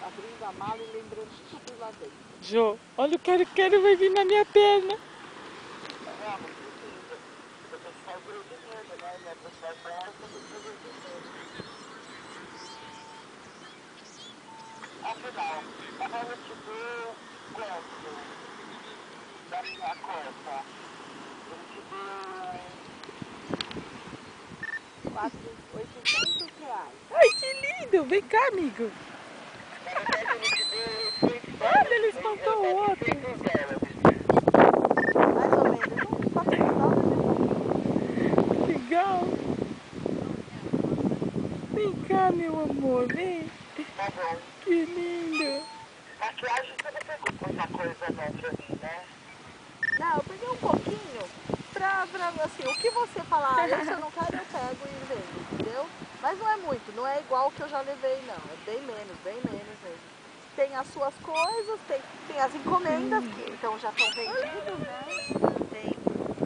abrindo a mala e lembrando tudo lá dentro. Jô, olha o quero-quero vai vir na minha perna. Afinal, vamos te ver quanto da minha conta? Eu te dei R$800. Ai, que lindo. Vem cá, amigo. Na verdade, eu te dei Olha, ele espantou o outro. mais ou menos, uns $400. Legal. Vem cá, meu amor, vem. Tá bom. Que lindo. Maquiagem você não pegou muita coisa não pra mim, né? Não, eu peguei um pouquinho pra assim, o que você falar, esse eu não quero, eu pego e vendo, entendeu? Mas não é muito, não é igual o que eu já levei não, é bem menos mesmo. Tem as suas coisas, tem as encomendas, que então já estão vendidas, né? Tem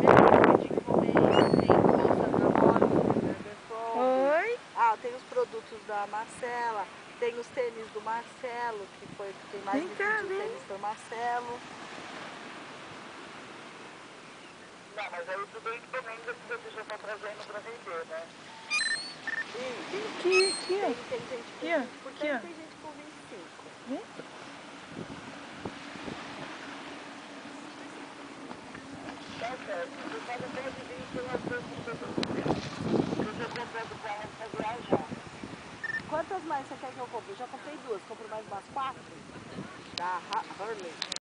perfume de encomenda, tem bolsa da moda, Oi. ah, tem os produtos da Marcela, tem os tênis do Marcelo, que foi quem mais Vem me cá, pediu vem. tênis foi o Marcelo. Não, mas aí tudo é encomenda que você já está trazendo para vender, né? Aqui, aqui, ó. Tem gente com Aqui, ó. 20%, Aqui, ó. tem gente com 25%. Vem. Tá certo, você só não pode vir sem as coisas que eu já comprando carro para viajar. Quantas mais você quer que eu compre? Eu já comprei duas, compro mais umas 4 da Harley.